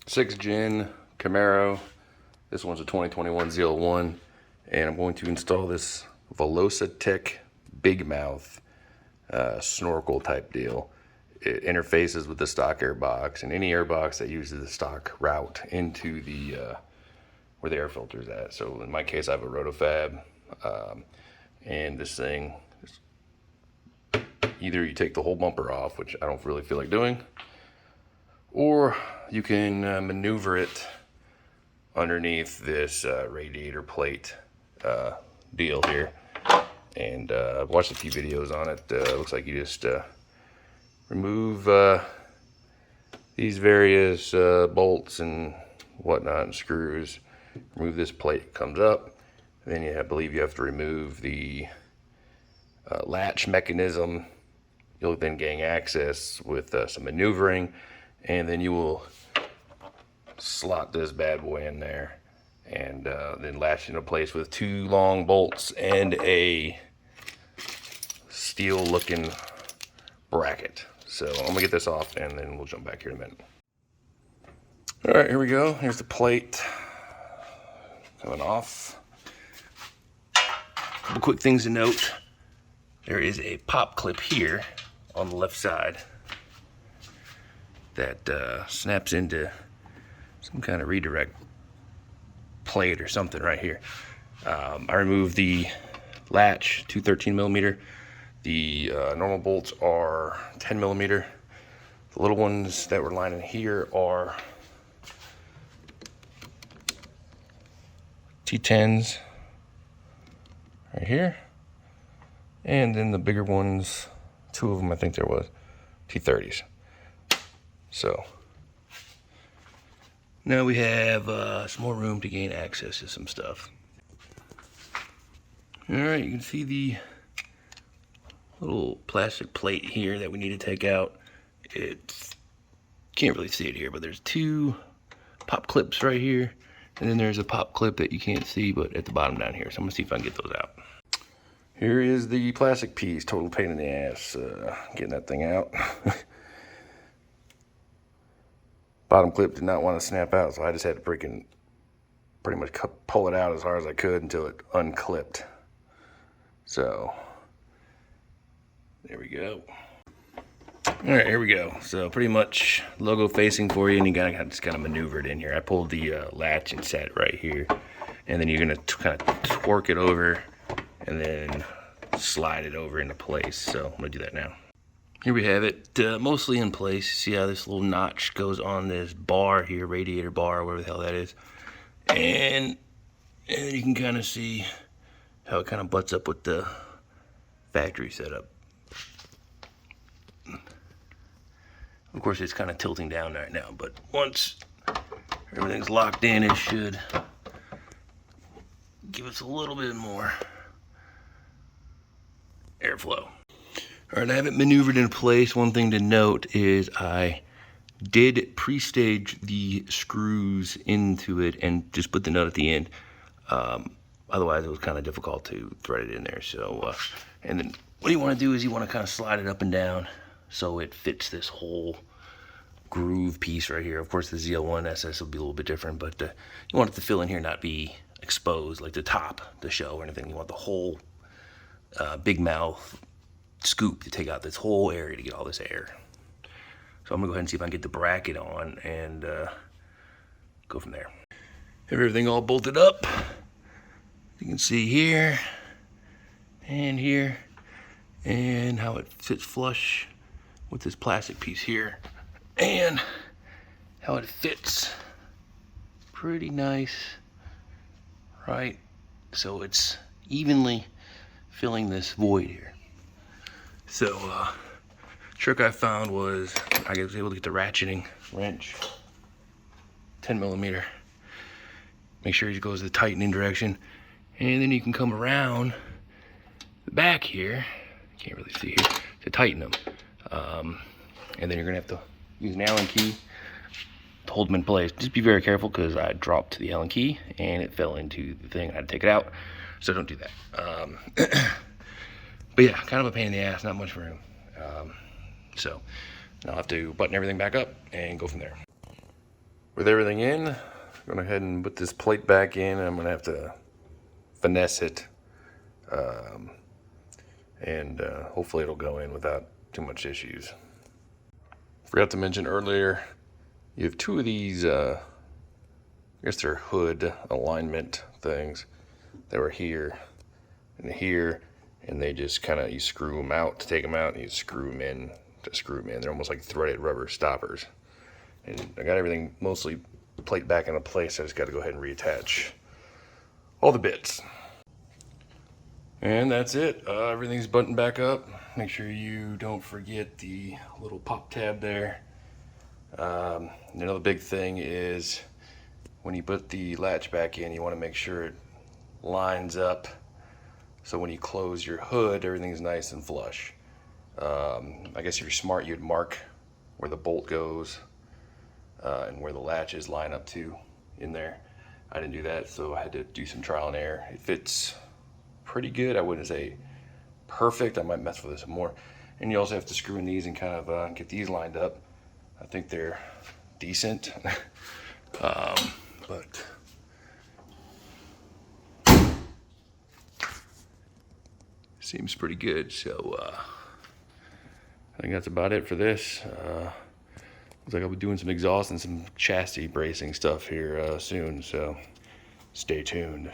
6th gen Camaro. This one's a 2021 ZL1, and I'm going to install this Velossa Tech big mouth snorkel type deal. It interfaces with the stock airbox and any airbox that uses the stock route into the where the air filter is at. So in my case, I have a rotofab, and this thing, either you take the whole bumper off, which I don't really feel like doing, or you can maneuver it underneath this radiator plate deal here. And I've watched a few videos on it. Looks like you just remove these various bolts and whatnot and screws. Remove this plate, it comes up. And then I believe you have to remove the latch mechanism. You'll then gain access with some maneuvering, and then you will slot this bad boy in there and then latch into place with 2 long bolts and a steel looking bracket. So I'm gonna get this off and then we'll jump back here in a minute. All right, here we go. Here's the plate coming off. Couple quick things to note. There is a pop clip here on the left side that snaps into some kind of redirect plate or something right here. I removed the latch to 13mm. The normal bolts are 10mm. The little ones that we're lining here are T10s right here. And then the bigger ones, 2 of them I think there was, T30s. So now we have some more room to gain access to some stuff. All right, you can see the little plastic plate here that we need to take out. Can't really see it here, but there's 2 pop clips right here, and then there's a pop clip that you can't see, but at the bottom down here. So I'm gonna see if I can get those out. Here is the plastic piece. Total pain in the ass getting that thing out. Bottom clip did not want to snap out, so I just had to pretty much pull it out as hard as I could until it unclipped. So there we go. All right, here we go. So pretty much logo facing for you, and you gotta just kind of maneuver it in here. I pulled the latch and set it right here, and then you're gonna kind of torque it over and then slide it over into place. So I'm gonna do that now. Here we have it, mostly in place. See how this little notch goes on this bar here, radiator bar, whatever the hell that is. And you can kind of see how it kind of butts up with the factory setup. Of course, it's kind of tilting down right now, but once everything's locked in, it should give us a little bit more airflow. All right, I have it maneuvered in place. One thing to note is I did pre-stage the screws into it and just put the nut at the end. Otherwise, it was kind of difficult to thread it in there. So, and then what you want to do is you want to kind of slide it up and down so it fits this whole groove piece right here. Of course, the ZL1 SS will be a little bit different, but you want it to fill in here, not be exposed, like the top, the shell or anything. You want the whole big mouth scoop to take out this whole area to get all this air. So I'm gonna go ahead and see if I can get the bracket on and go from there. Have everything all bolted up. You can see here and here, and how it fits flush with this plastic piece here, and how it fits pretty nice, right? So it's evenly filling this void here. So trick I found was I was able to get the ratcheting wrench, 10mm. Make sure it goes the tightening direction, and then you can come around the back here. Can't really see here to tighten them, and then you're gonna have to use an Allen key to hold them in place. Just be very careful, because I dropped the Allen key and it fell into the thing. I had to take it out, so don't do that. But yeah, kind of a pain in the ass, not much room. So now I'll have to button everything back up and go from there. with everything in, I'm going to go ahead and put this plate back in. I'm going to have to finesse it, and hopefully it'll go in without too much issues. Forgot to mention earlier, you have two of these, I guess they're hood alignment things. They were here and here, and they just kind of, you screw them out to take them out, and you screw them in to screw them in. They're almost like threaded rubber stoppers. And I got everything mostly plate back into place. I just got to go ahead and reattach all the bits. And that's it. Everything's buttoned back up. Make sure you don't forget the little pop tab there. Another big thing is when you put the latch back in, you want to make sure it lines up so when you close your hood, everything's nice and flush. I guess if you're smart, you'd mark where the bolt goes and where the latches line up to in there. I didn't do that, so I had to do some trial and error. It fits pretty good. I wouldn't say perfect. I might mess with it some more. And you also have to screw in these and kind of get these lined up. I think they're decent, but seems pretty good. So I think that's about it for this. Looks like I'll be doing some exhaust and some chassis bracing stuff here soon, so stay tuned.